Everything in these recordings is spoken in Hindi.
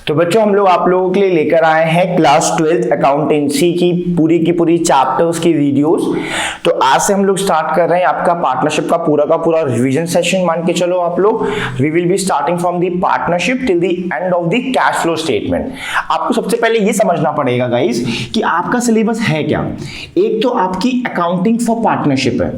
तो बच्चों हम लोग आप लोगों के लिए लेकर आए हैं क्लास 12th अकाउंटेंसी की पूरी चैप्टर्स की वीडियोस। तो आज से हम लोग स्टार्ट कर रहे हैं आपका पार्टनरशिप का पूरा रिवीजन सेशन मान के चलो आप लोग। We will be starting from the partnership till the end of the cash flow statement. आपको सबसे पहले ये समझना पड़ेगा गाइस कि आपका सिलेबस है क्या। एक तो आपकी अकाउंटिंग फॉर पार्टनरशिप है,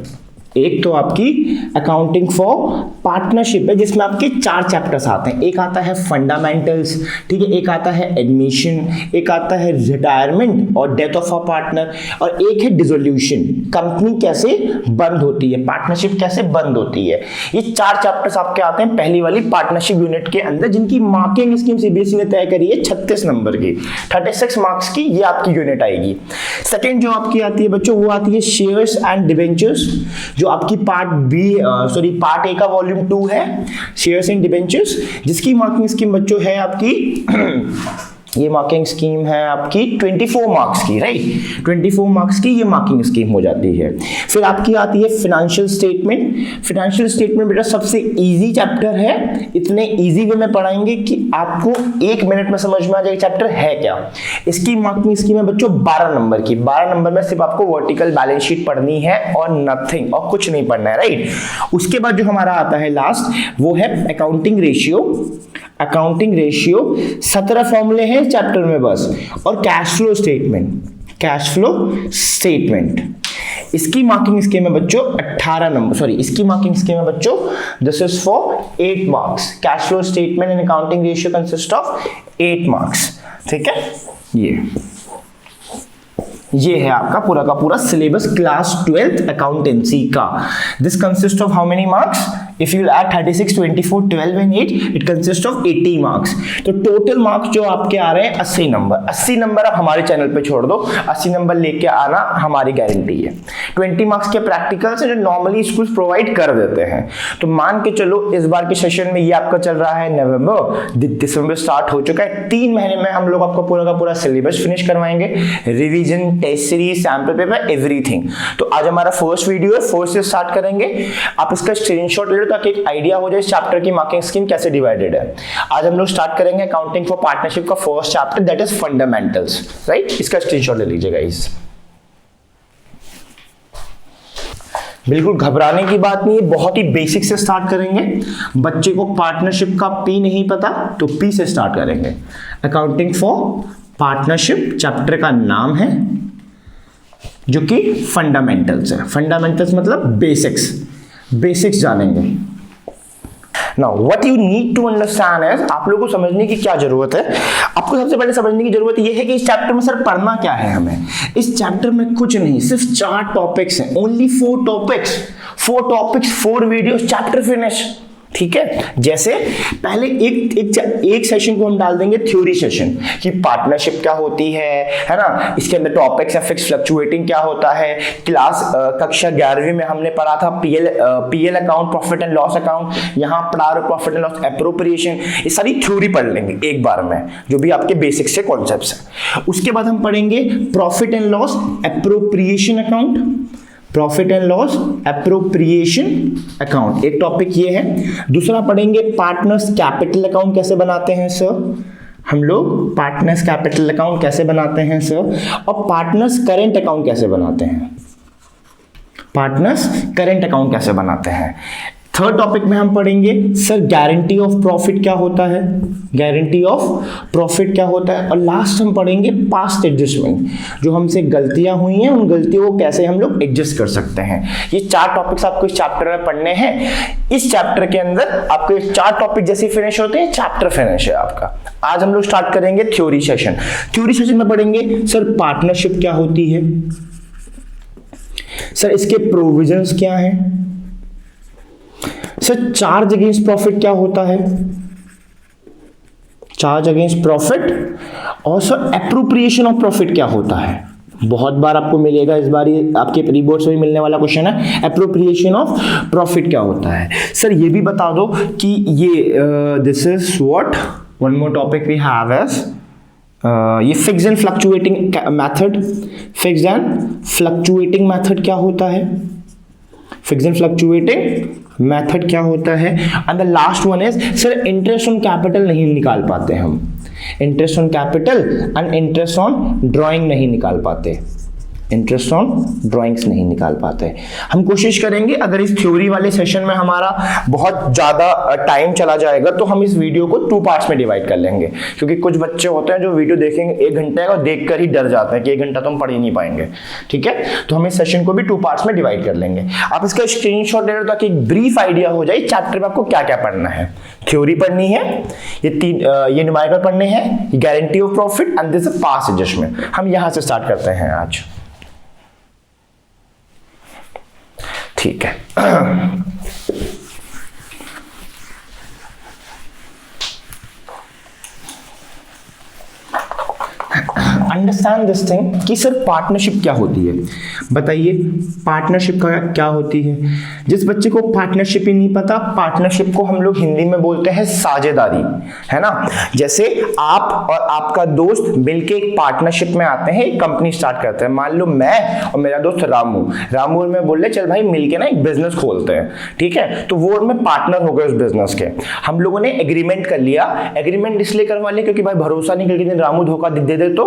एक तो आपकी अकाउंटिंग फॉर पार्टनरशिप है जिसमें आपके 4 चैप्टर्स आते हैं। एक आता है फंडामेंटल्स, ठीक है, एक आता है एडमिशन, एक आता है रिटायरमेंट और डेथ ऑफ अ पार्टनर, और एक है डिसोल्यूशन, कंपनी कैसे बंद होती है, पार्टनरशिप कैसे बंद होती है। ये 4 चैप्टर्स आपके आते हैं पहली वाली पार्टनरशिप यूनिट के अंदर, जिनकी मार्किंग स्कीम सीबीएसई ने तय करी है 36 नंबर की, 36 मार्क्स की ये आपकी यूनिट आएगी। सेकेंड जो आपकी आती है बच्चों वो आती है शेयर्स एंड डिबेंचर्स, जो आपकी पार्ट ए का वॉल्यूम 2 है, शेयर्स एंड डिबेंचर्स, जिसकी मार्किंग स्कीम बच्चों है आपकी ये मार्किंग स्कीम है आपकी 24 मार्क्स की, राइट, 24 मार्क्स की ये मार्किंग स्कीम हो जाती है। फिर आपकी आती है फाइनेंशियल स्टेटमेंट। फाइनेंशियल स्टेटमेंट बेटा सबसे इजी चैप्टर है, इतने इजी वे में पढ़ाएंगे कि आपको 1 मिनट में समझ में आ जाएगा चैप्टर है क्या। इसकी मार्किंग स्कीम है बच्चों 12 नंबर की। 12 नंबर में सिर्फ आपको वर्टिकल बैलेंस शीट पढ़नी है और नथिंग, और कुछ नहीं पढ़ना है, राइट। उसके बाद जो हमारा आता है लास्ट वो है अकाउंटिंग रेशियो। अकाउंटिंग रेशियो 17 फॉर्मूले हैं चैप्टर में बस, और cash flow statement, cash flow statement. इसकी मार्किंग स्कीम है बच्चों 18 नंबर, इसकी मार्किंग स्कीम है बच्चों this is for 8 marks. Cash flow statement and accounting ratio consist of 8 marks, ठीक है। ये है आपका पूरा सिलेबस क्लास 12th अकाउंटेंसी का। This consist of how many marks? If you add 36, 24, 12 and 8, it consists of 80 marks. तो टोटल मार्क्स जो आपके आ रहे हैं 80 नंबर। 80 नंबर आप हमारे चैनल पे छोड़ दो, 80 नंबर लेके आना हमारी गारंटी है। 20 मार्क्स के प्रैक्टिकल्स हैं जो नॉर्मली स्कूल्स प्रोवाइड कर देते हैं। तो मान के चलो इस बार के सेशन में ये आपका चल रहा है नवंबर, दिसंबर स्टार्ट हो चुका है। 3 महीने में हम लोग आपको पूरा सिलेबस फिनिश करवाएंगे, revision, test series, sample paper, everything. तो आज हमारा फर्स्ट वीडियो है, फर्स्ट से स्टार्ट करेंगे। आप इसका स्क्रीनशॉट ले लो ताकि एक आइडिया हो जाए इस चैप्टर की मार्किंग स्कीम कैसे डिवाइडेड है। आज हम लोग स्टार्ट करेंगे अकाउंटिंग फॉर पार्टनरशिप का first chapter, that is fundamentals, right. इसका स्क्रीनशॉट ले लीजिएगा गाइस। बिल्कुल घबराने की बात नहीं है, बहुत ही बेसिक से स्टार्ट करेंगे। बच्चे को पार्टनरशिप का पी नहीं पता तो पी से स्टार्ट करेंगे। अकाउंटिंग फॉर पार्टनरशिप चैप्टर का नाम है जो कि फंडामेंटल्स है। फंडामेंटल्स मतलब बेसिक्स जानेंगे। Now, what you need to understand is, आप लोगों को समझने की क्या जरूरत है। आपको सबसे पहले समझने की जरूरत यह है कि इस चैप्टर में सर पढ़ना क्या है हमें। इस चैप्टर में कुछ नहीं, सिर्फ 4 टॉपिक्स हैं, only 4 topics, 4 videos, chapter finish, ठीक है। जैसे पहले एक सेशन को हम डाल देंगे थ्योरी सेशन कि पार्टनरशिप क्या होती है ना। इसके अंदर टॉपिक्स है फिक्स फ्लक्चुएटिंग क्या होता है। कक्षा 11वीं में हमने पढ़ा था PL account, profit and loss account, यहाँ पढ़ा रहे प्रॉफिट एंड लॉस एप्रोप्रिएशन। ये सारी थ्योरी पढ़ लेंगे एक बार में, जो भी आपके बेसिक से कॉन्सेप्ट्स हैं। उसके बाद हम पढ़ेंगे profit and loss appropriation account, profit and loss appropriation account, एक टॉपिक ये है। दूसरा पढ़ेंगे पार्टनर्स कैपिटल अकाउंट कैसे बनाते हैं सर, हम लोग पार्टनर्स कैपिटल अकाउंट कैसे बनाते हैं सर, और पार्टनर्स करेंट अकाउंट कैसे बनाते हैं, पार्टनर्स करेंट अकाउंट कैसे बनाते हैं। थर्ड टॉपिक में हम पढ़ेंगे सर गारंटी ऑफ प्रॉफिट क्या होता है, गारंटी ऑफ प्रॉफिट क्या होता है, और लास्ट हम पढ़ेंगे पास्ट एडजस्टमेंट, जो हमसे गलतियां हुई हैं उन गलतियों को कैसे हम लोग एडजस्ट कर सकते हैं। ये 4 टॉपिक्स आपको इस चैप्टर में पढ़ने हैं। इस चैप्टर के अंदर आपके 4 टॉपिक जैसे फिनिश होते हैं चैप्टर फिनिश है आपका। आज हम लोग स्टार्ट करेंगे थ्योरी सेशन। थ्योरी सेशन में पढ़ेंगे सर पार्टनरशिप क्या होती है, सर इसके प्रोविजंस क्या हैं, सर चार्ज अगेंस्ट प्रॉफिट क्या होता है, चार्ज अगेंस्ट प्रॉफिट, और सर एप्रोप्रिएशन ऑफ प्रॉफिट क्या होता है। बहुत बार आपको मिलेगा, इस बार ये आपके प्री बोर्ड से भी मिलने वाला क्वेश्चन है, एप्रोप्रिएशन ऑफ प्रॉफिट क्या होता है। सर ये भी बता दो कि ये this is what one more topic we have as ये fix and fluctuating method, fix and fluctuating method क्या होता है, फिक्स एंड फ्लक्चुएटिंग मेथड क्या होता है। And the last one is sir interest on capital नहीं निकाल पाते हम, interest on capital and interest on drawing नहीं निकाल पाते, इंटरेस्ट ऑन ड्राइंग्स नहीं निकाल पाते। हम कोशिश करेंगे अगर इस थ्योरी वाले सेशन में हमारा बहुत ज़्यादा टाइम चला जाएगा तो हम इस वीडियो को 2 पार्ट्स में डिवाइड कर लेंगे, क्योंकि कुछ बच्चे होते हैं जो वीडियो देखेंगे 1 घंटे का, देखकर ही डर जाते हैं कि 1 घंटा तो हम पढ़ ही नहीं पाएंगे। ठीक है, तो हम इस सेशन को भी 2 पार्ट्स में डिवाइड कर लेंगे। आप इसका स्क्रीनशॉट ले लो ताकि एक ब्रीफ आइडिया हो जाए चैप्टर में आपको क्या क्या पढ़ना है। थ्योरी पढ़नी है, ये न्यूमेरिकल पढ़ने हैं, guarantee of profit and this past adjustment. हम यहां से स्टार्ट करते हैं आज। ठीक है, अंडरस्टैंड दिस थिंग कि सर पार्टनरशिप क्या होती है, बताइए पार्टनरशिप का क्या होती है। जिस बच्चे को पार्टनरशिप ही नहीं पता, पार्टनरशिप को हम लोग हिंदी में बोलते हैं साझेदारी, है ना। जैसे आप और आपका दोस्त मिलके एक पार्टनरशिप में आते हैं, एक कंपनी स्टार्ट करते हैं। मान लो मैं और मेरा दोस्त रामू और मैं बोल रहे चल भाई मिलके ना एक बिजनेस खोलते हैं, ठीक है। तो वो मैं पार्टनर हो गए उस बिजनेस के। हम लोगों ने एग्रीमेंट कर लिया। एग्रीमेंट इसलिए करवा लिया क्योंकि भाई भरोसा नहीं, क्योंकि दिन रामू धोखा दे दे तो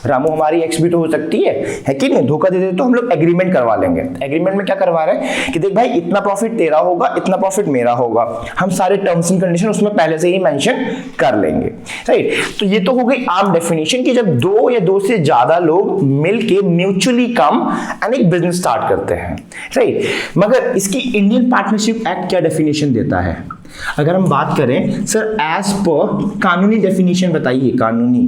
रामू हमारी एक्स भी तो हो सकती है कि नहीं, धोखा दे दे तो हम लोग एग्रीमेंट करवा लेंगे। एग्रीमेंट में क्या करवा रहे हैं कि देख भाई इतना प्रॉफिट तेरा होगा, इतना प्रॉफिट मेरा होगा, हम सारे टर्म्स एंड कंडीशन उसमें पहले से ही मेंशन कर लेंगे, राइट। तो ये तो हो गई आम डेफिनेशन कि जब 2 या 2 से ज्यादा लोग मिलके म्यूचुअली कम एंड एक बिजनेस स्टार्ट करते हैं, राइट। मगर इसकी इंडियन पार्टनरशिप एक्ट क्या डेफिनेशन देता है? अगर हम बात करें सर एज पर कानूनी डेफिनेशन बताइए, कानूनी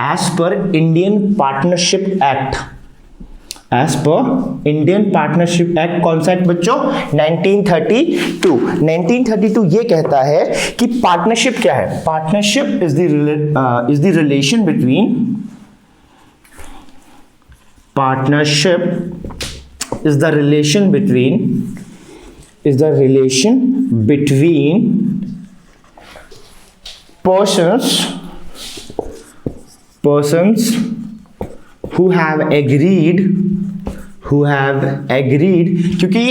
as per Indian partnership act, as per Indian partnership act कौन सा एक्ट बच्चों? 1932। 1932 ये कहता है कि पार्टनरशिप क्या है? Partnership is the relation between, partnership is the relation between persons who have agreed, क्योंकि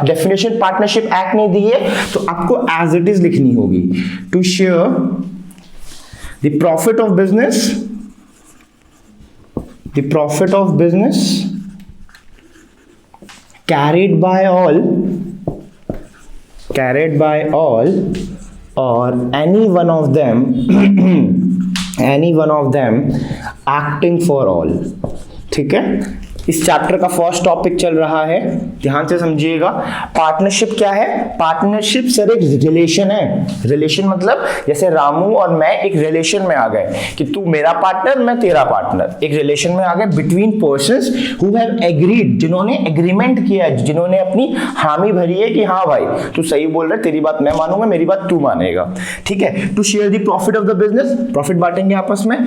डेफिनेशन पार्टनरशिप एक्ट ने दी है तो आपको एज इट इज लिखनी होगी। To share the profit of business carried by all or any one of them acting for all। ठीक है, इस चैप्टर का फर्स्ट टॉपिक चल रहा है, ध्यान से समझिएगा। पार्टनरशिप क्या है? पार्टनरशिप सर एक रिलेशन है। रिलेशन मतलब जैसे रामू और मैं एक रिलेशन में आ गए कि तू मेरा पार्टनर मैं तेरा पार्टनर, एक रिलेशन में आ गए between persons who have agreed, जिन्होंने एग्रीमेंट किया है, जिन्होंने अपनी हामी भरी है कि हाँ भाई तू सही बोल रहा है, तेरी बात मैं मानूंगा, मेरी बात तू मानेगा, ठीक है। To share the profit of the business, profit बांटेंगे आपस में।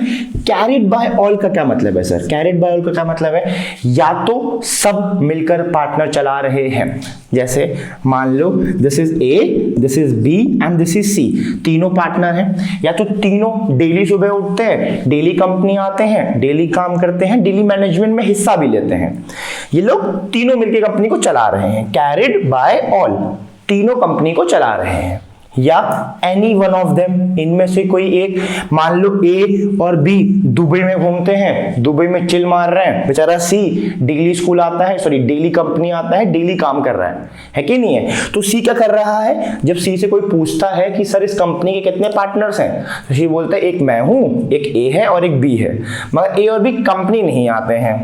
कैरिड बाय ऑल का क्या मतलब है सर? कैरिड बाय ऑल का क्या मतलब है? या तो सब मिलकर पार्टनर चला रहे हैं, जैसे मान लो this is A, this is B and this is C, तीनों पार्टनर हैं। या तो तीनों डेली सुबह उठते हैं, डेली कंपनी आते हैं, डेली काम करते हैं, डेली मैनेजमेंट में हिस्सा भी लेते हैं। ये लोग तीनों मिलकर कंपनी को चला रहे हैं। कैरिड बाय ऑल, तीनों कंपनी को चला रहे हैं। या एनी वन ऑफ देम, इनमें से कोई एक, मान लो ए और बी दुबई में घूमते हैं, दुबई में चिल मार रहे हैं, बेचारा सी डेली स्कूल आता है, सॉरी डेली कंपनी आता है, डेली काम कर रहा है कि नहीं है? तो सी क्या कर रहा है? जब सी से कोई पूछता है कि सर इस कंपनी के कितने पार्टनर्स हैं, तो सी बोलता है एक मैं हूं, एक ए है और एक बी है। मगर ए और बी कंपनी नहीं आते हैं,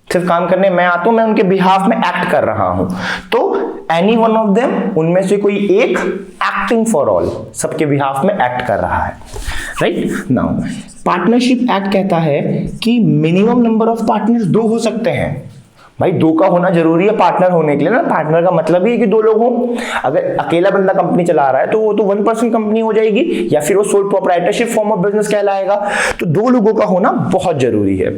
सिर्फ काम करने मैं आता हूं, मैं उनके बिहाफ में एक्ट कर रहा हूं। तो एनी वन ऑफ देम, उनमें से कोई एक एक्टिंग फॉर ऑल, सबके बिहाफ में एक्ट कर रहा है, राइट। नाउ पार्टनरशिप एक्ट कहता है कि मिनिमम नंबर ऑफ पार्टनर्स 2 हो सकते हैं। भाई 2 का होना जरूरी है पार्टनर होने के लिए ना। पार्टनर का मतलब ही है कि 2 लोग हों। अगर अकेला बंदा कंपनी चला रहा है तो वो तो 1 पर्सन कंपनी हो जाएगी, या फिर वो sole proprietorship form of business कहलाएगा। तो 2 लोगों का होना बहुत जरूरी है।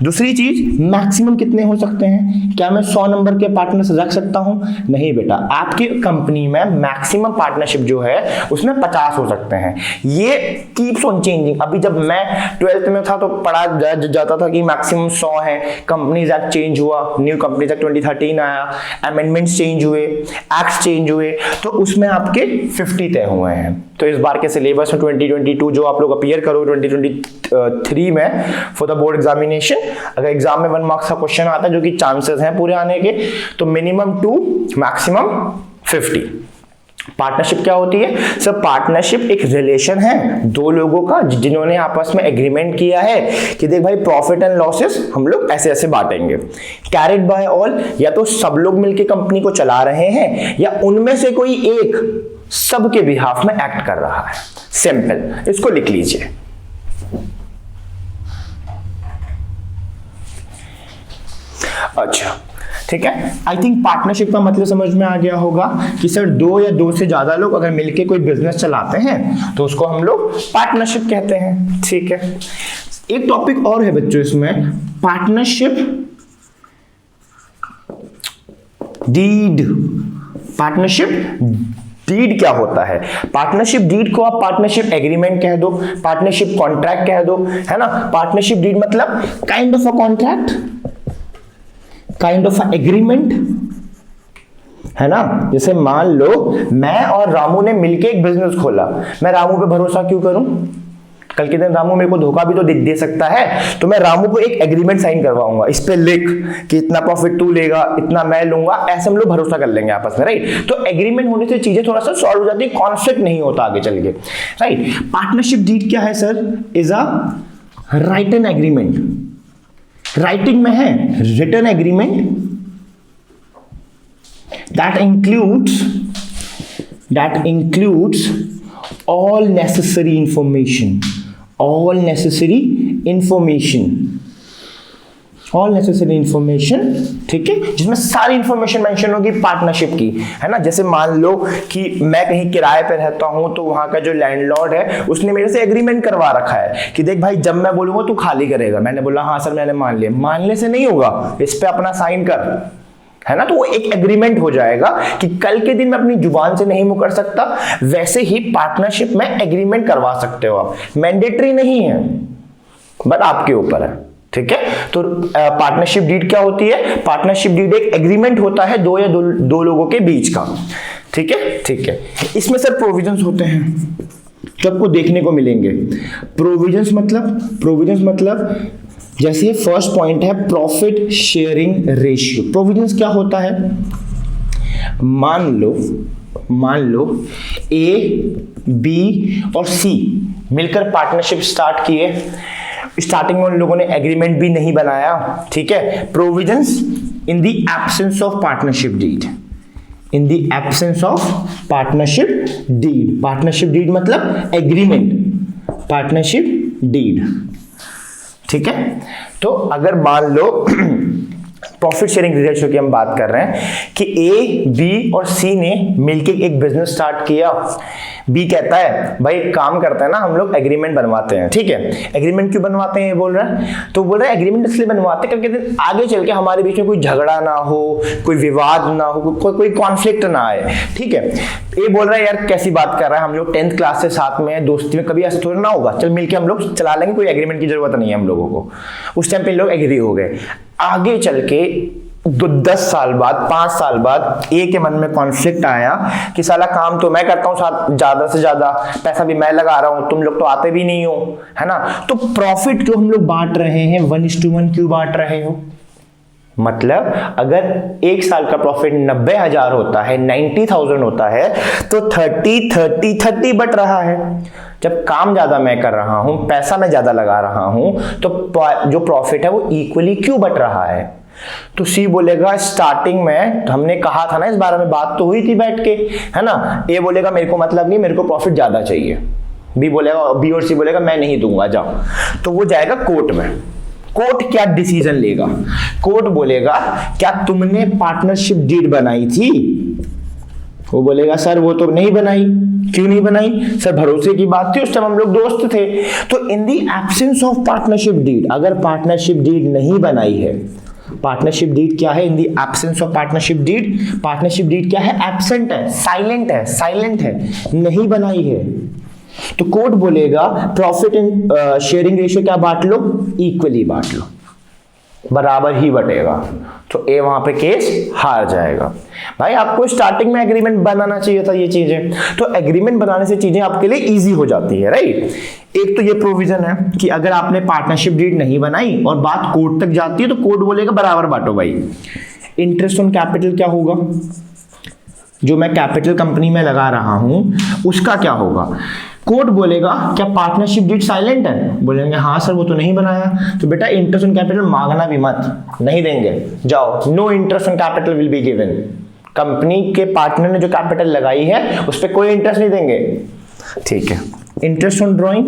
दूसरी चीज, मैक्सिमम कितने हो सकते हैं? क्या मैं 100 नंबर के पार्टनर्स रख सकता हूं? नहीं बेटा, आपकी कंपनी में मैक्सिमम पार्टनरशिप जो है उसमें 50 हो सकते हैं। ये कीप्स ऑन चेंजिंग। अभी जब मैं 12th में था तो पढ़ा जाता था कि मैक्सिमम 100 है, कंपनीज एक्ट चेंज हुआ न्यू कंपनीज एक्ट 2013 आया, अमेंडमेंट्स चेंज हुए, एक्ट्स चेंज हुए, तो उसमें आपके 50 तय हुए हैं। तो इस बार के सिलेबस में 2022 जो आप लोग अपीयर करो 2023 में फॉर द बोर्ड एग्जामिनेशन, अगर एग्जाम में 1 मार्क्स का क्वेश्चन आता है जो कि चांसेस हैं पूरे आने के, तो मिनिमम 2 मैक्सिमम 50। पार्टनरशिप क्या होती है सर? पार्टनरशिप एक रिलेशन है दो लोगों का जिन्होंने आपस में एग्रीमेंट किया है कि देख भाई प्रॉफिट एंड लॉसेस हम लोग ऐसे ऐसे बांटेंगे, कैरिड बाय ऑल, या तो सब लोग मिलकर कंपनी को चला रहे हैं या उनमें से कोई एक सबके बिहाफ में एक्ट कर रहा है। सिंपल, इसको लिख लीजिए। अच्छा ठीक है, आई थिंक पार्टनरशिप का मतलब समझ में आ गया होगा कि सर 2 या 2 से ज्यादा लोग अगर मिलके कोई बिजनेस चलाते हैं तो उसको हम लोग पार्टनरशिप कहते हैं। ठीक है, एक टॉपिक और है बच्चों इसमें, पार्टनरशिप डीड। पार्टनरशिप डीड क्या होता है? पार्टनरशिप डीड को आप पार्टनरशिप एग्रीमेंट कह दो, पार्टनरशिप कॉन्ट्रैक्ट कह दो, है ना। पार्टनरशिप डीड मतलब kind of a contract, kind of agreement, है ना। जैसे मान लो मैं और रामू ने मिलके एक बिजनेस खोला, मैं रामू पे भरोसा क्यों करूं? कल के दिन रामू मेरे को धोखा भी तो दे सकता है, तो मैं रामू को एक एग्रीमेंट साइन करवाऊंगा, इस पे लिख कि इतना प्रॉफिट तू लेगा, इतना मैं लूंगा, ऐसे हम लोग भरोसा कर लेंगे आपस में, राइट। तो एग्रीमेंट होने से चीजें थोड़ा सा सॉल्व हो जाती है, कॉन्फ्लिक्ट नहीं होता आगे चल के, राइट। पार्टनरशिप डीड क्या है sir? Is a written agreement. Writing में है written agreement that includes all necessary information, ठीक है, जिसमें सारी इंफॉर्मेशन मेंशन होगी पार्टनरशिप की, है ना। जैसे मान लो कि मैं कहीं किराए पे रहता हूं तो वहां का जो लैंडलॉर्ड है उसने मेरे से एग्रीमेंट करवा रखा है कि देख भाई जब मैं बोलूंगा तू खाली करेगा। मैंने बोला हाँ सर मैंने मान लिया। मानने से नहीं होगा, इस पे अपना साइन कर, है ना। तो वो एक एग्रीमेंट हो जाएगा कि कल के दिन मैं अपनी जुबान से नहीं मुकर सकता। वैसे ही पार्टनरशिप में एग्रीमेंट करवा सकते हो आप, मैंडेटरी नहीं है बट आपके ऊपर है, ठीक है। तो पार्टनरशिप डीड क्या होती है? पार्टनरशिप डीड एक एग्रीमेंट होता है दो या दो लोगों के बीच का, ठीक है, ठीक है। इसमें सर प्रोविजंस होते हैं जो आपको देखने को मिलेंगे। प्रोविजंस मतलब जैसे फर्स्ट पॉइंट है प्रॉफिट शेयरिंग रेशियो। प्रोविजंस क्या होता है? मान लो ए, बी और सी मिलकर पार्टनरशिप स्टार्ट किए। स्टार्टिंग में उन लोगों ने एग्रीमेंट भी नहीं बनाया, ठीक है। Provisions in the absence of partnership deed, in the absence of partnership deed. Partnership deed मतलब एग्रीमेंट, पार्टनरशिप डीड, ठीक है। तो अगर मान लो प्रॉफिट शेयरिंग रेशियो की हम बात कर रहे हैं कि ए, बी और सी ने मिलकर एक बिजनेस स्टार्ट किया। बी कहता है भाई एक काम करते हैं ना, हम लोग एग्रीमेंट बनवाते हैं, ठीक है। एग्रीमेंट क्यों बनवाते हैं ये बोल रहा है, तो बोल रहा है एग्रीमेंट इसलिए बनवाते हैं क्योंकि आगे चल के हमारे बीच में कोई झगड़ा ना हो, कोई विवाद ना हो, कोई कॉन्फ्लिक्ट ना आए, ठीक है। ये बोल रहा है यार कैसी बात कर रहा है, हम लोग 10th क्लास से साथ में है, दोस्ती में कभी ऐसा थोड़ा ना होगा, चल मिलके हम लोग चला लेंगे, कोई एग्रीमेंट की जरूरत नहीं है हम लोगों को। उस टाइम पे लोग एग्री हो गए। आगे चल के 10 साल बाद, 5 साल बाद ए के मन में कॉन्फ्लिक्ट आया कि साला काम तो मैं करता हूं, ज्यादा से ज्यादा पैसा भी मैं लगा रहा हूं, तुम लोग तो आते भी नहीं हो, है ना। तो प्रॉफिट जो हम लोग बांट रहे हैं 1:1 क्यों बांट रहे हो? मतलब अगर 1 साल का प्रॉफिट 90,000 होता है, 90,000 होता है, तो 30 बट रहा है। जब काम ज्यादा मैं कर रहा हूं, पैसा मैं ज्यादा लगा रहा हूं, तो जो प्रॉफिट है वो इक्वली क्यों बट रहा है? तो सी बोलेगा स्टार्टिंग में तो हमने कहा था ना, इस बारे में बात तो हुई थी बैठ के, है ना। ए बोलेगा मेरे को मतलब नहीं, मेरे को प्रॉफिट ज्यादा चाहिए। बी और सी बोलेगा मैं नहीं दूंगा, जाओ। तो वो जाएगा कोर्ट में। कोर्ट क्या डिसीजन लेगा? कोर्ट बोलेगा क्या तुमने पार्टनरशिप डीड बनाई थी? वो बोलेगा सर वो तो नहीं बनाई। क्यों नहीं बनाई? सर भरोसे की बात थी, उस टाइम हम लोग दोस्त थे। तो in the absence of partnership deed, अगर पार्टनरशिप डीड नहीं बनाई है, पार्टनरशिप डीड क्या है? In the absence of partnership deed, partnership deed क्या है? एब्सेंट है, साइलेंट है, नहीं बनाई है। तो कोर्ट बोलेगा प्रॉफिट एंड शेयरिंग रेशियो क्या बांट लो? इक्वली बांट लो, बराबर ही बटेगा, तो ए वहां पे केस हार जाएगा। भाई आपको स्टार्टिंग में एग्रीमेंट बनाना चाहिए था ये चीजें, तो एग्रीमेंट बनाने से चीजें आपके लिए इजी हो जाती है, राइट। एक तो ये प्रोविजन है कि अगर आपने पार्टनरशिप डीड नहीं बनाई और बात कोर्ट तक जाती है तो कोर्ट बोलेगा बराबर बांटो भाई। इंटरेस्ट ऑन कैपिटल क्या होगा, जो मैं कैपिटल कंपनी में लगा रहा हूं उसका क्या होगा। कोर्ट बोलेगा क्या पार्टनरशिप डीड साइलेंट है, बोलेंगे हाँ सर वो तो नहीं बनाया, तो बेटा इंटरेस्ट ऑन कैपिटल मांगना भी मत, नहीं देंगे, जाओ, no interest on capital will be given. Company के पार्टनर ने जो कैपिटल लगाई है उस पर कोई इंटरेस्ट नहीं देंगे, ठीक है। Interest on drawing,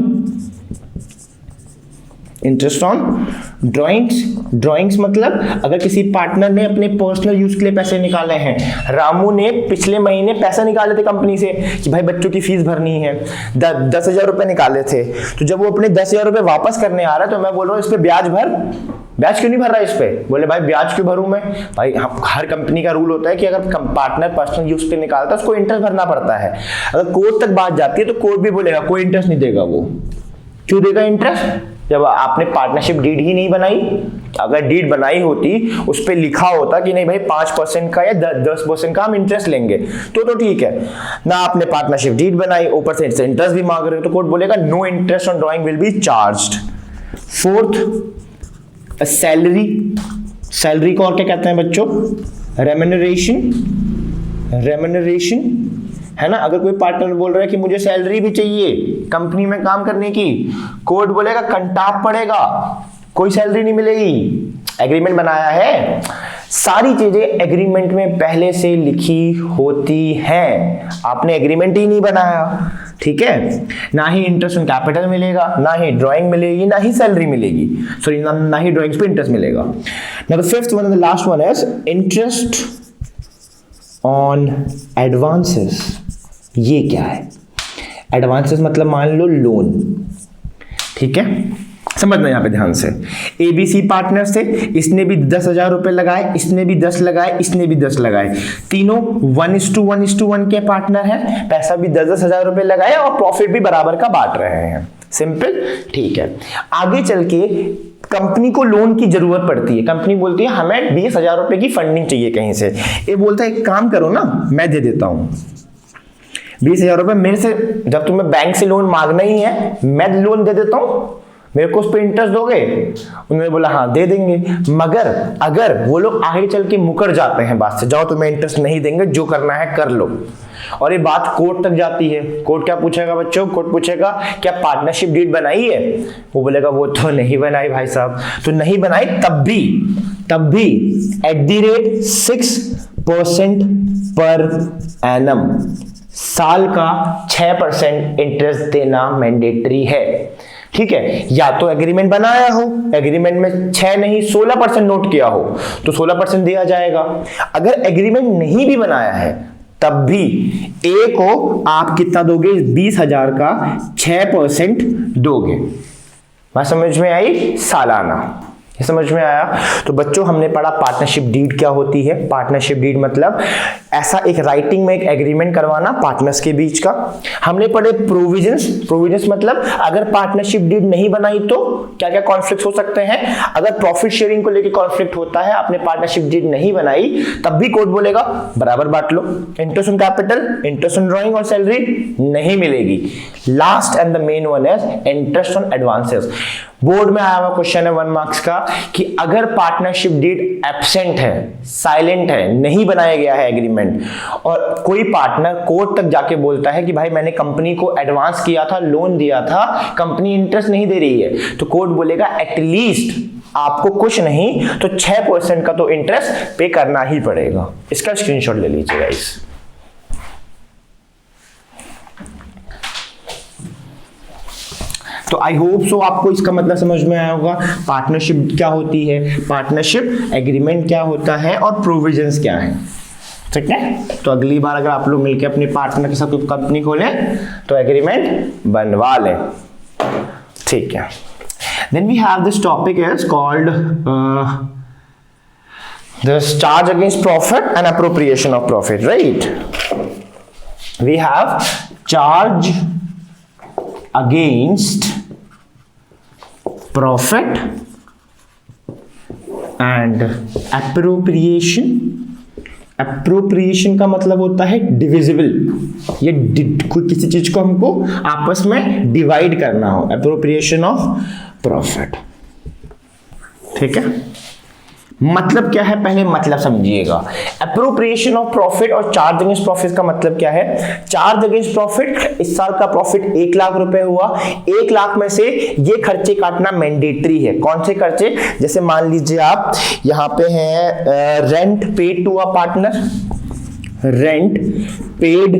interest on drawings मतलब अगर किसी पार्टनर ने अपने पर्सनल यूज के लिए पैसे निकाले हैं, रामू ने पिछले महीने पैसे निकाले थे कंपनी से कि भाई बच्चों की फीस भरनी है, 10,000 रुपए निकाले थे, तो जब वो अपने 10,000 रुपए वापस करने आ रहा है तो मैं बोल रहा हूँ इस पे ब्याज भर, ब्याज क्यों नहीं भर रहा है इस पे, बोले भाई ब्याज क्यों भरूं मैं, भाई हर कंपनी का रूल होता है कि अगर पार्टनर पर्सनल यूज पे निकालता है उसको इंटरेस्ट भरना पड़ता है। अगर कोर्ट तक बात जाती है तो कोर्ट भी बोलेगा कोई इंटरेस्ट नहीं देगा, वो क्यों देगा इंटरेस्ट, जब आपने पार्टनरशिप डीड ही नहीं बनाई। अगर डीड बनाई होती उस पे लिखा होता कि नहीं भाई 5% का या 10% का हम इंटरेस्ट लेंगे तो ठीक है ना, आपने पार्टनरशिप डीड बनाई ऊपर से इंटरेस्ट भी मांग रहे हो तो कोर्ट बोलेगा no interest on drawing will be charged. Fourth, salary को और क्या कहते हैं बच्चों, रेम्यूनरेशन है ना। अगर कोई पार्टनर बोल रहा है कि मुझे सैलरी भी चाहिए कंपनी में काम करने की, कोर्ट बोलेगा कंटाप पड़ेगा, कोई सैलरी नहीं मिलेगी, एग्रीमेंट बनाया है। सारी चीजें एग्रीमेंट में पहले से लिखी होती हैं, आपने एग्रीमेंट ही नहीं बनाया, ठीक है। ना ही इंटरेस्ट ऑन कैपिटल मिलेगा, ना ही ड्राइंग मिलेगी, ना ही सैलरी मिलेगी, सॉरी ना ही ड्राइंग्स पे इंटरेस्ट मिलेगा। Now the fifth one and the last one is interest on advances. ये क्या है, एडवांसेस मतलब मान लो लोन, ठीक है, समझना यहाँ पे ध्यान से। एबीसी पार्टनर्स थे, इसने भी 10,000 रुपए लगाए, इसने भी 10 लगाए, इसने भी 10 लगाए, तीनों 1:1 के पार्टनर हैं, पैसा भी 10,000 रुपए लगाए और प्रॉफिट भी बराबर का बांट रहे हैं, सिंपल, ठीक है। आगे चल के कंपनी को लोन की जरूरत पड़ती है, कंपनी बोलती है हमें 20,000 रुपए की फंडिंग चाहिए कहीं से, ये बोलता है एक काम करो ना मैं दे देता हूं 20,000 रुपए मेरे से, जब तुम्हें बैंक से लोन मांगना ही है मैं लोन दे देता हूं, मेरे को उस पर इंटरेस्ट दोगे। उन्होंने बोला हाँ दे देंगे, मगर अगर वो लोग आगे चल के मुकर जाते हैं बात से, जाओ तुम्हें इंटरेस्ट नहीं देंगे, जो करना है कर लो, और ये बात कोर्ट तक जाती है, कोर्ट क्या पूछेगा बच्चों, कोर्ट पूछेगा क्या पार्टनरशिप डीड बनाई है, वो बोलेगा वो तो नहीं बनाई भाई साहब, तो नहीं बनाई तब भी @6% पर एनम साल का 6% इंटरेस्ट देना मैंडेटरी है, ठीक है। या तो एग्रीमेंट बनाया हो, एग्रीमेंट में 6 नहीं 16% नोट किया हो तो 16% दिया जाएगा। अगर एग्रीमेंट नहीं भी बनाया है तब भी ए को आप कितना दोगे, 20,000 का 6% दोगे। बात समझ में आई, सालाना, ये समझ में आया। तो बच्चों हमने पढ़ा पार्टनरशिप डीड क्या होती है। पार्टनरशिप डीड मतलब ऐसा एक राइटिंग में एक एग्रीमेंट करवाना पार्टनर्स के बीच का। हमने पढ़े प्रोविजंस मतलब अगर पार्टनरशिप डीड नहीं बनाई तो क्या क्या कॉन्फ्लिक्ट हो सकते हैं। अगर प्रॉफिट शेयरिंग को लेकर कॉन्फ्लिक्ट होता है, आपने पार्टनरशिप डीड नहीं बनाई, तब भी कोर्ट बोलेगा बराबर बांट लो, interest on capital, interest on drawing और सैलरी नहीं मिलेगी। Last and the main one is interest on advances. Board में आया हुआ क्वेश्चन है 1 मार्क्स का कि अगर पार्टनरशिप डीड एब्सेंट है, साइलेंट है, नहीं बनाया गया है एग्रीमेंट, और कोई पार्टनर कोर्ट तक जाके बोलता है कि भाई मैंने कंपनी को एडवांस किया था, लोन दिया था, कंपनी इंटरेस्ट नहीं दे रही है, तो कोर्ट बोलेगा एटलीस्ट आपको कुछ नहीं तो 6% का तो इंटरेस्ट पे करना ही पड़ेगा। इसका स्क्रीनशॉट ले लीजिए गाइस। तो आई होप सो आपको इसका मतलब समझ में आया होगा। पार्टनरशिप क्या होती है, पार्टनरशिप एग्रीमेंट क्या होता है और प्रोविजंस क्या है, ठीक है। तो अगली बार अगर आप लोग मिलकर अपने पार्टनर के साथ कोई कंपनी खोलें तो एग्रीमेंट बनवा लें, ठीक है। Then we have this topic is called this charge against profit and appropriation of profit, right. We have charge against profit and appropriation. Appropriation का मतलब होता है डिविजिबल, ये किसी चीज को हमको आपस में डिवाइड करना हो, एप्रोप्रिएशन ऑफ प्रॉफिट। ठीक है, मतलब क्या है, पहले मतलब समझिएगा। एप्रोप्रिएशन ऑफ प्रॉफिट और चार्ज अगेंस्ट प्रॉफिट का मतलब क्या है। चार्ज अगेंस्ट प्रॉफिट, इस साल का प्रॉफिट 1 लाख रुपए हुआ, 1 लाख में से ये खर्चे काटना मैंडेटरी है। कौन से खर्चे, जैसे मान लीजिए आप यहाँ पे हैं rent paid to a partner, rent paid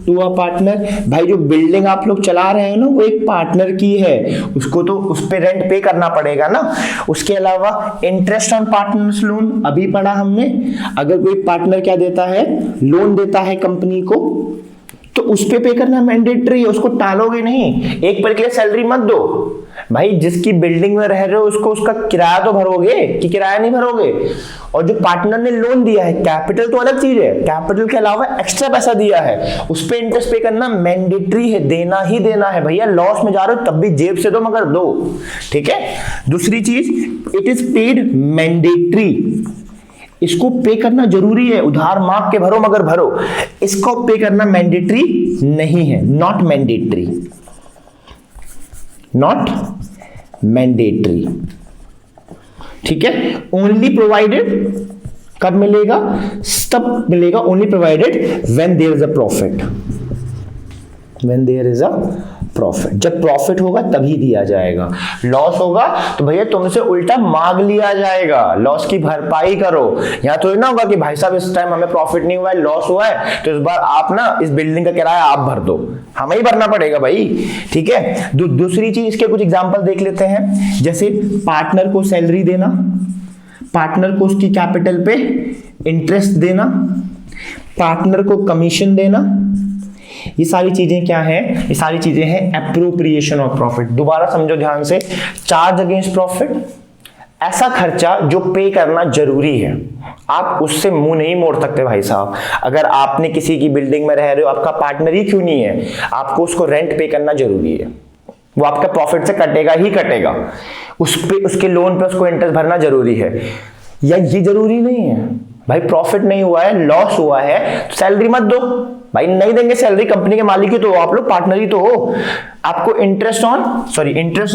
to a partner. भाई जो बिल्डिंग आप लोग चला रहे हैं ना वो एक पार्टनर की है, उसको तो उस पे रेंट पे करना पड़ेगा ना। उसके अलावा इंटरेस्ट ऑन पार्टनर्स लोन, अभी पढ़ा हमने, अगर कोई पार्टनर क्या देता है, लोन देता है कंपनी को, तो उस पे करना मैंडेटरी है, उसको टालोगे नहीं। एक पल के लिए सैलरी मत दो भाई, जिसकी बिल्डिंग में रह रहे हो उसको उसका किराया तो भरोगे कि किराया नहीं भरोगे। और जो पार्टनर ने लोन दिया है, कैपिटल तो अलग चीज है, कैपिटल के अलावा एक्स्ट्रा पैसा दिया है, उस पे इंटरेस्ट पे करना मैंडेटरी है, देना ही देना है भैया। लॉस में जा रहे हो तब भी जेब से दो, मगर दो। ठीक है, दूसरी चीज, इट इज पेड मैंडेटरी, इसको पे करना जरूरी है, उधार मांग के भरो मगर भरो। इसको पे करना मैंडेटरी नहीं है, नॉट मैंडेटरी, नॉट मैंडेटरी। ठीक है, ओनली प्रोवाइडेड कब मिलेगा, तब मिलेगा, only provided when there is a profit, when there is a profit. जब प्रॉफिट होगा तभी दिया जाएगा। लॉस होगा तो भैया तुमसे उल्टा मांग लिया जाएगा, लॉस की भरपाई करो। यहाँ तो ना होगा कि भाई साहब इस टाइम हमें प्रॉफिट नहीं हुआ है, लॉस हुआ है, तो इस बार आप ना इस बिल्डिंग का किराया आप भर दो, हमें ही भरना पड़ेगा भाई। ठीक है, दूसरी चीज, इसके कुछ एग्जांपल देख लेते हैं। जैसे पार्टनर को सैलरी देना, पार्टनर को उसकी कैपिटल पे इंटरेस्ट देना, पार्टनर को कमीशन देना, ये सारी चीजें क्या है, ये सारी चीजें हैं एप्रोप्रिएशन ऑफ प्रॉफिट। दोबारा समझो ध्यान से, चार्ज अगेंस्ट प्रॉफिट, ऐसा खर्चा जो पे करना जरूरी है, आप उससे मुंह नहीं मोड़ सकते भाई साहब। अगर आपने किसी की बिल्डिंग में रह रहे हो, आपका पार्टनर ही क्यों नहीं है, आपको उसको रेंट पे करना जरूरी है, वो आपका प्रॉफिट से कटेगा ही कटेगा, उस पे उसके लोन पे उसको इंटरेस्ट भरना जरूरी है। या ये जरूरी नहीं है भाई, प्रॉफिट नहीं हुआ है, लॉस हुआ है, तो सैलरी मत दो भाई, नहीं देंगे सैलरी, कंपनी के मालिक ही तो हो आप लोग, पार्टनर ही तो हो। आपको इंटरेस्ट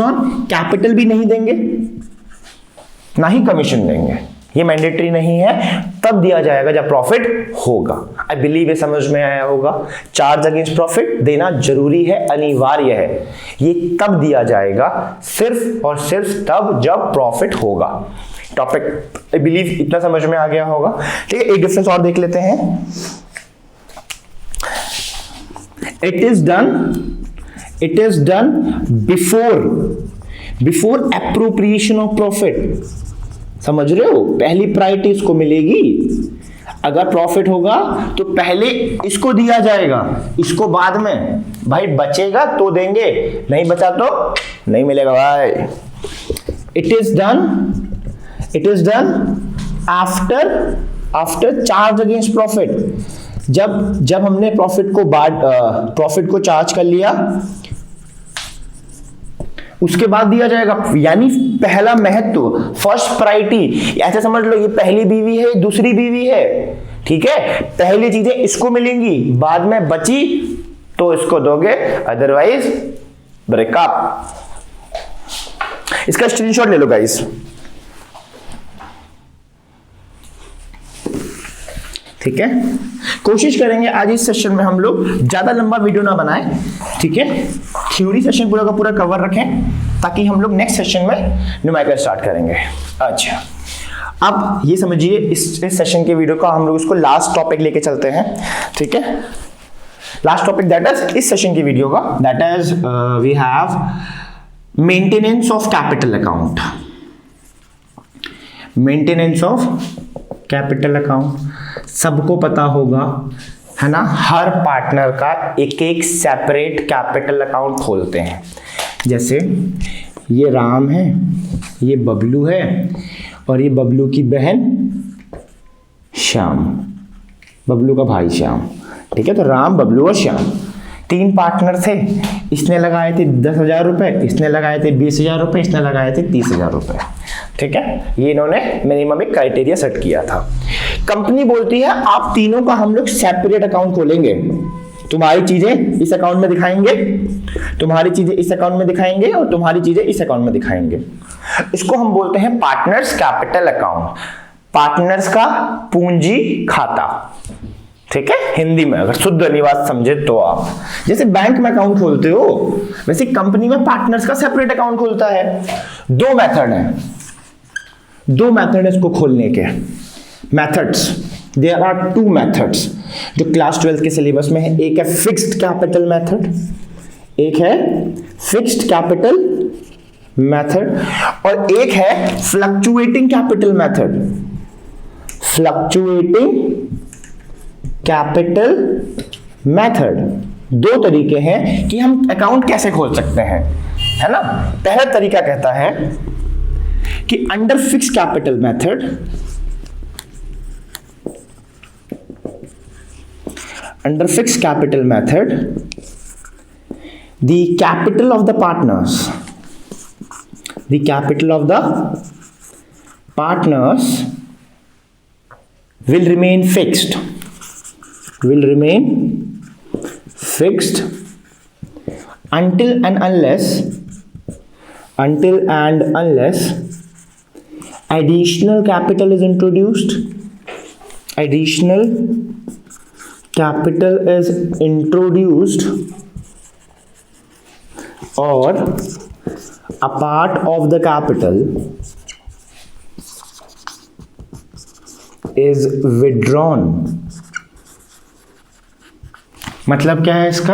ऑन कैपिटल भी नहीं देंगे, ना ही कमीशन देंगे, ये मैंडेटरी नहीं है, तब दिया जाएगा जब प्रॉफिट होगा। आई बिलीव ये समझ में आया होगा। चार्ज अगेंस्ट प्रॉफिट देना जरूरी है, अनिवार्य है, ये तब दिया जाएगा, सिर्फ और सिर्फ तब जब प्रॉफिट होगा। टॉपिक आई बिलीव इतना समझ में आ गया होगा। ठीक है, एक डिफरेंस और देख लेते हैं। It is done before appropriation of profit। समझ रहे हो, पहली प्रायोरिटी इसको मिलेगी। अगर प्रॉफिट होगा तो पहले इसको दिया जाएगा, इसको बाद में। भाई बचेगा तो देंगे, नहीं बचा तो नहीं मिलेगा भाई। It is done after charge against profit। जब हमने प्रॉफिट को चार्ज कर लिया, उसके बाद दिया जाएगा। यानी पहला महत्व, फर्स्ट प्रायोरिटी, ऐसे समझ लो ये पहली बीवी है, दूसरी बीवी है। ठीक है, पहली चीजें इसको मिलेंगी, बाद में बची तो इसको दोगे, अदरवाइज ब्रेकअप। इसका स्क्रीनशॉट ले लो गाइस। ठीक है, कोशिश करेंगे आज इस सेशन में हम लोग ज्यादा लंबा वीडियो ना बनाएं। ठीक है, थ्योरी सेशन पूरा का पूरा कवर रखें ताकि हम लोग नेक्स्ट सेशन में न्यूमेरिकल स्टार्ट करेंगे। अच्छा, अब ये समझिए, इस सेशन के वीडियो का हम लोग इसको लास्ट टॉपिक लेके चलते हैं। ठीक है, लास्ट टॉपिक दैट इज इस सेशन की वीडियो का, that is we have maintenance of capital account. Maintenance of capital account सबको पता होगा, है ना, हर पार्टनर का एक एक सेपरेट कैपिटल अकाउंट खोलते हैं। जैसे ये राम है, ये बबलू है, और ये बबलू की बहन श्याम, बबलू का भाई श्याम। ठीक है, तो राम, बबलू और श्याम 3 पार्टनर थे। इसने लगाए थे 10,000 रुपए, इसने लगाए थे 20,000 रुपए, इसने लगाए थे 30,000 रुपए। ठीक है, ये इन्होंने मिनिमम एक क्राइटेरिया सेट किया था। कंपनी बोलती है आप तीनों का हम लोग सेपरेट अकाउंट खोलेंगे, तुम्हारी चीजें इस अकाउंट में दिखाएंगे, तुम्हारी चीजें इस अकाउंट में दिखाएंगे और तुम्हारी चीजें इस अकाउंट में दिखाएंगे। इसको हम बोलते हैं पार्टनर्स कैपिटल अकाउंट, पार्टनर्स का पूंजी खाता। ठीक है, हिंदी में अगर शुद्ध अनुवाद समझे तो आप जैसे बैंक में अकाउंट खोलते हो वैसे कंपनी में पार्टनर्स का सेपरेट अकाउंट खोलता है। दो मेथड है इसको खोलने के, मेथड्स, देयर आर 2 मेथड्स जो क्लास 12 के सिलेबस में है। एक है फिक्स्ड कैपिटल मेथड, एक है फिक्स्ड कैपिटल मेथड और एक है fluctuating capital method. Fluctuating capital method, दो तरीके हैं कि हम अकाउंट कैसे खोल सकते हैं, है ना। पहला तरीका कहता है कि under fix capital method, under fixed capital method, the capital of the partners will remain fixed until and unless additional capital is introduced, or a part of the capital is withdrawn। मतलब क्या है इसका,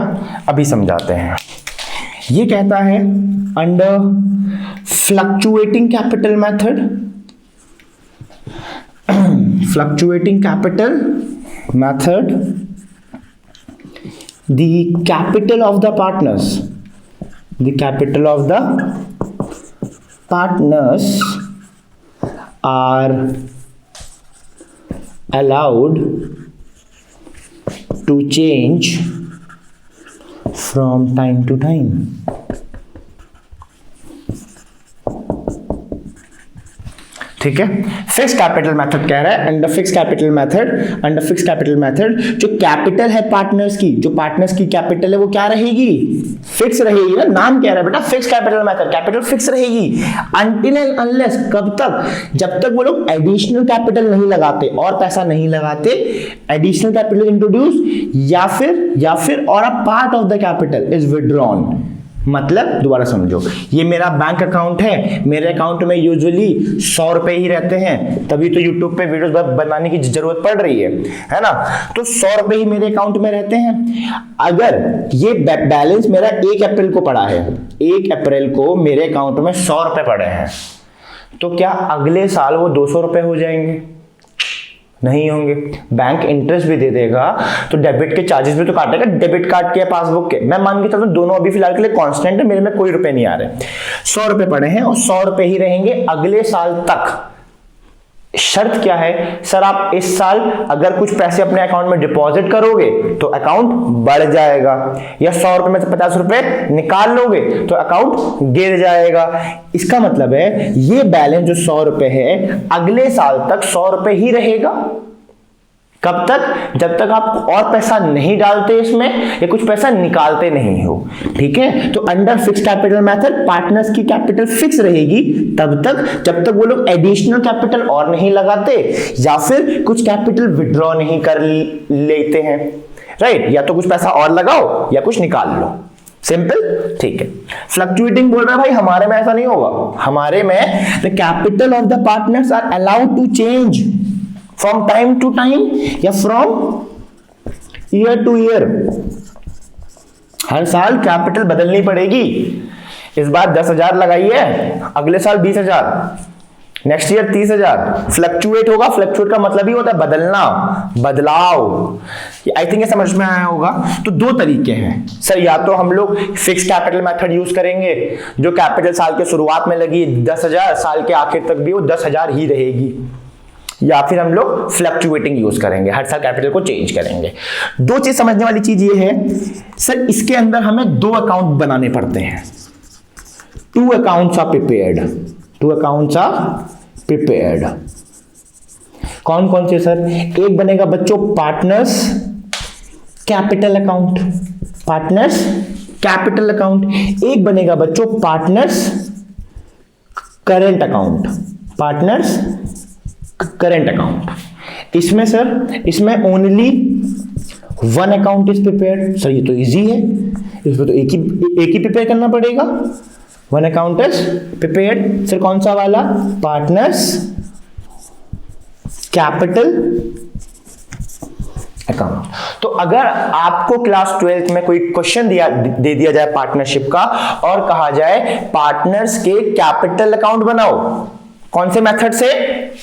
अभी समझाते हैं। ये कहता है under fluctuating capital method, the capital of the partners are allowed to change from time to time। ठीक है, फिक्स कैपिटल मेथड कह रहा है अंडर फिक्स कैपिटल मेथड जो कैपिटल है पार्टनर्स की, जो पार्टनर्स की कैपिटल है वो क्या रहेगी, फिक्स रहेगी ना। नाम कह रहा है बेटा fix capital method, capital fix रहेगी अनटिल एंड अनलेस, कब तक, जब तक वो लोग एडिशनल कैपिटल नहीं लगाते और पैसा नहीं लगाते, एडिशनल कैपिटल इंट्रोड्यूस या फिर और a part of the capital is withdrawn. मतलब दोबारा समझो, ये मेरा बैंक अकाउंट है, मेरे अकाउंट में यूजुअली 100 रुपए ही रहते हैं, तभी तो यूट्यूब पे वीडियोस बनाने की जरूरत पड़ रही है ना। तो 100 रुपए ही मेरे अकाउंट में रहते हैं। अगर ये बैलेंस मेरा 1 अप्रैल को पड़ा है, 1 अप्रैल को मेरे अकाउंट में 100 रुपए पड़े हैं, तो क्या अगले साल वो 200 रुपए हो जाएंगे? नहीं होंगे। बैंक इंटरेस्ट भी दे देगा तो डेबिट के चार्जेस भी तो काटेगा, डेबिट कार्ड के पासबुक के। मैं मान के चलता हूं दोनों अभी फिलहाल के लिए कांस्टेंट है, मेरे में कोई रुपए नहीं आ रहे, 100 रुपए पड़े हैं और 100 रुपए ही रहेंगे अगले साल तक। शर्त क्या है सर, आप इस साल अगर कुछ पैसे अपने अकाउंट में डिपॉजिट करोगे तो अकाउंट बढ़ जाएगा, या 100 रुपए में से 50 रुपए निकाल लोगे तो अकाउंट गिर जाएगा। इसका मतलब है ये बैलेंस जो 100 रुपए है अगले साल तक 100 रुपए ही रहेगा। कब तक? जब तक आप और पैसा नहीं डालते इसमें या कुछ पैसा निकालते नहीं हो। ठीक है, तो under fix capital method partners की कैपिटल फिक्स रहेगी तब तक जब तक वो लोग एडिशनल कैपिटल और नहीं लगाते या फिर कुछ कैपिटल विड्रॉ नहीं कर लेते हैं। राइट, या तो कुछ पैसा और लगाओ या कुछ निकाल लो, सिंपल। ठीक है, फ्लक्चुएटिंग बोल रहा है भाई हमारे में ऐसा नहीं होगा, हमारे में the capital of the partners are allowed to change from time to time या फ्रॉम ईयर टू ईयर। हर साल कैपिटल बदलनी पड़ेगी। इस बार 10,000 लगाई है, अगले साल 20,000, नेक्स्ट ईयर 30,000। फ्लक्चुएट होगा, फ्लक्चुएट का मतलब ही होता है बदलना, बदलाव। आई थिंक ये समझ में आया होगा। तो 2 तरीके हैं सर, या तो हम लोग फिक्स कैपिटल मेथड यूज करेंगे, जो कैपिटल साल के शुरुआत में लगी 10,000, साल के आखिर तक भी वो 10,000 ही रहेगी, या फिर हम लोग फ्लक्चुएटिंग यूज करेंगे, हर साल कैपिटल को चेंज करेंगे। 2 चीज समझने वाली चीज ये है सर, इसके अंदर हमें 2 अकाउंट बनाने पड़ते हैं। 2 accounts are prepared, 2 accounts are prepared. कौन कौन से सर? एक बनेगा बच्चों partners capital account, partners capital account. एक बनेगा बच्चों partners current account, partners current account. इसमें सर, इसमें only one account is prepared. Sir ये तो इजी है, इसमें तो एक ही प्रिपेयर करना पड़ेगा। One account is prepared. Sir कौन सा वाला? Partners capital account. तो अगर आपको क्लास 12th में कोई क्वेश्चन दे दिया जाए पार्टनरशिप का और कहा जाए पार्टनर्स के कैपिटल अकाउंट बनाओ, कौन से मेथड से?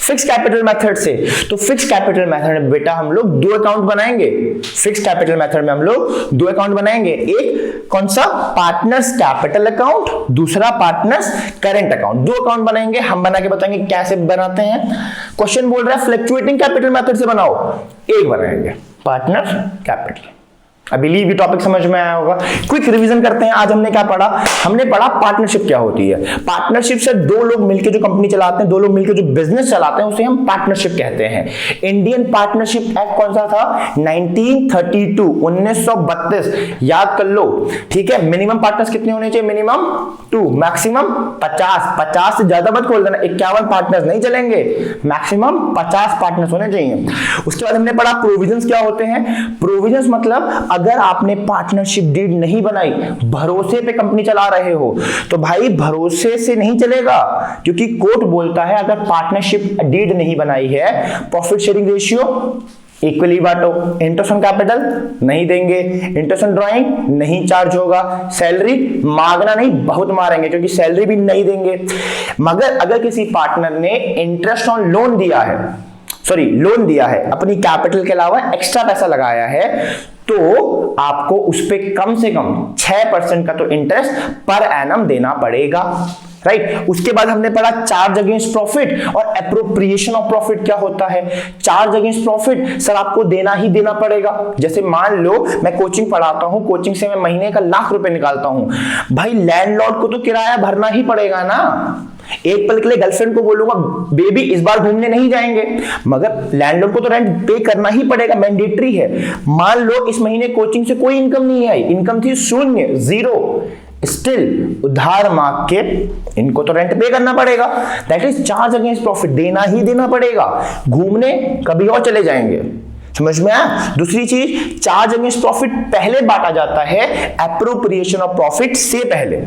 फिक्स कैपिटल मेथड से। तो फिक्स कैपिटल मेथड में बेटा हम लोग दो अकाउंट बनाएंगे। फिक्स कैपिटल मेथड में हम लोग दो अकाउंट बनाएंगे। एक कौन सा? पार्टनर्स कैपिटल अकाउंट, दूसरा पार्टनर्स करेंट अकाउंट। दो अकाउंट बनाएंगे, हम बना के बताएंगे कैसे बनाते हैं। क्वेश्चन बोल रहा है फ्लक्चुएटिंग कैपिटल मेथड से बनाओ, एक बनाएंगे पार्टनर कैपिटल। आई बिलीव ये टॉपिक समझ में आया होगा। क्विक रिवीजन करते हैं। आज हमने क्या पढ़ा? हमने पढ़ा पार्टनरशिप क्या होती है। पार्टनरशिप से दो लोग मिलकर जो कंपनी चलाते हैं, दो लोग मिलकर जो बिजनेस चलाते हैं, उसे हम पार्टनरशिप कहते हैं। इंडियन पार्टनरशिप एक्ट कौन सा था? 1932, 1932। याद कर लो, ठीक है। मिनिमम पार्टनर्स कितने होने चाहिए? Minimum 2, maximum 50। 50 से ज्यादा मत खोल देना, 51 पार्टनर्स नहीं चलेंगे, मैक्सिमम 50 पार्टनर्स होने चाहिए। उसके बाद हमने पढ़ा प्रोविजंस क्या होते हैं। प्रोविजंस मतलब अगर आपने पार्टनरशिप डीड नहीं बनाई, भरोसे पे कंपनी चला रहे हो, तो भाई भरोसे से नहीं चलेगा, क्योंकि कोर्ट बोलता है अगर पार्टनरशिप डीड नहीं बनाई है, प्रॉफिट शेयरिंग रेशियो इक्वली बांटो, इंटरेस्ट ऑन कैपिटल नहीं देंगे, इंटरेस्ट ऑन ड्राइंग नहीं चार्ज होगा, सैलरी मांगना नहीं बहुत मारेंगे क्योंकि सैलरी भी नहीं देंगे। मगर अगर किसी पार्टनर ने इंटरेस्ट ऑन लोन दिया है, लोन दिया है, अपनी कैपिटल के अलावा एक्स्ट्रा पैसा लगाया है, तो आपको उस पे कम से कम 6% का तो इंटरेस्ट पर एनम देना पड़ेगा, राइट। उसके बाद हमने पढ़ा चार्ज अगेंस्ट प्रॉफिट और एप्रोप्रिएशन ऑफ प्रॉफिट क्या होता है। चार्ज अगेंस्ट प्रॉफिट सर आपको देना ही देना पड़ेगा। जैसे मान लो मैं कोचिंग पढ़ाता हूं, कोचिंग से मैं महीने का लाख रुपए निकालता हूं, भाई लैंडलॉर्ड को तो किराया भरना ही पड़ेगा ना। एक पल के लिए गर्लफ्रेंड को बोलूंगा बेबी इस बार घूमने नहीं जाएंगे, मगर लैंडलॉर्ड को तो रेंट पे करना ही पड़ेगा, मैंडेटरी है। मान लो इस महीने कोचिंग से कोई इनकम नहीं आई, इनकम थी 0, 0, स्टिल उधार मांग के इनको तो रेंट पे करना पड़ेगा। That is charge against profit, देना ही देना पड़ेगा। घूमने कभी और चले जाएंगे, समझ में आया। दूसरी चीज, चार्ज अगेंस्ट प्रॉफिट पहले बांटा जाता है एप्रोप्रिएशन ऑफ प्रॉफिट से पहले,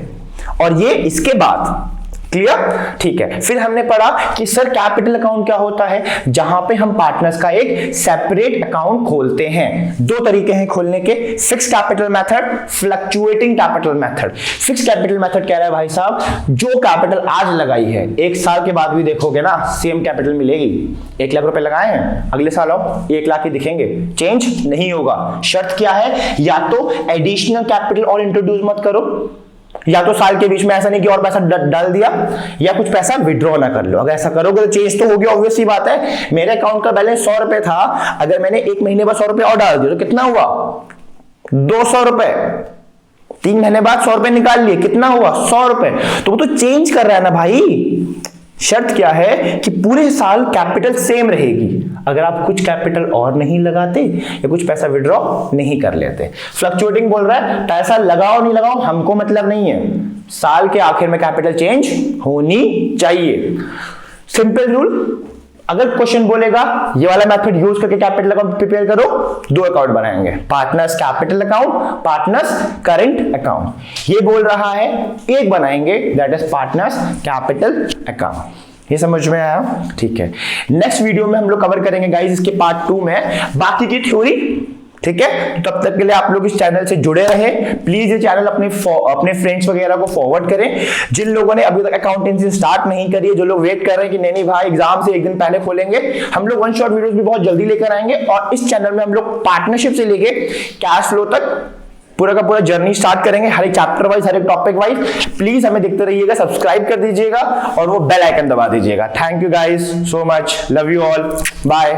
और ये इसके बाद। क्लियर? ठीक है। फिर हमने पढ़ा कि सर कैपिटल अकाउंट क्या होता है, जहां पे हम पार्टनर्स का एक सेपरेट अकाउंट खोलते हैं। दो तरीके हैं खोलने के, fix capital method, fluctuating capital method. Fix capital method कह रहा है भाई साहब, जो कैपिटल आज लगाई है 1 साल के बाद भी देखोगे ना सेम कैपिटल मिलेगी। 1 लाख रुपए लगाए हैं, अगले साल आओ 1 लाख ही दिखेंगे, चेंज नहीं होगा। शर्त क्या है? या तो एडिशनल कैपिटल और इंट्रोड्यूस मत करो, या तो साल के बीच में ऐसा नहीं कि और पैसा डाल दिया, या कुछ पैसा विड्रॉ ना कर लो। अगर ऐसा करोगे तो चेंज तो होगी, ऑब्वियस सी बात है। मेरे अकाउंट का बैलेंस 100 रुपए था, अगर मैंने 1 महीने बाद 100 रुपए और डाल दिया तो कितना हुआ? 200 रुपए। 3 महीने बाद 100 रुपए निकाल लिए, कितना हुआ? 100 रुपए। तो वो तो चेंज कर रहा है ना भाई। शर्त क्या है कि पूरे साल कैपिटल सेम रहेगी अगर आप कुछ कैपिटल और नहीं लगाते या कुछ पैसा विड्रॉ नहीं कर लेते। फ्लक्चुएटिंग बोल रहा है पैसा लगाओ नहीं लगाओ हमको मतलब नहीं है, साल के आखिर में कैपिटल चेंज होनी चाहिए। Simple rule. अगर क्वेश्चन बोलेगा ये वाला मेथड यूज करके कैपिटल अकाउंट प्रिपेयर करो, 2 अकाउंट बनाएंगे, partners capital account, partners current account. ये बोल रहा है एक बनाएंगे, that is partners capital account. ये समझ में आया? ठीक है। नेक्स्ट वीडियो में हम लोग कवर करेंगे गाइस इसके पार्ट 2 में बाकी की थ्योरी, ठीक है। तो तब तक के लिए आप लोग इस चैनल से जुड़े रहे। प्लीज ये चैनल अपने फ्रेंड्स वगैरह को फॉरवर्ड करें। जिन लोगों ने अभी तक अकाउंटेंसी स्टार्ट नहीं करी है, जो लोग वेट कर रहे हैं कि नहीं भाई एग्जाम से 1 दिन पहले खोलेंगे, हम लोग 1 शॉट वीडियोस भी बहुत जल्दी लेकर आएंगे। और इस चैनल में हम लोग पार्टनरशिप से लेके कैश फ्लो तक पूरा का पूरा जर्नी स्टार्ट करेंगे, हर एक चैप्टर वाइज, हर एक टॉपिक वाइज। प्लीज हमें देखते रहिएगा, सब्सक्राइब कर दीजिएगा और वो बेल आइकन दबा दीजिएगा। Thank you guys so much, love you all, bye.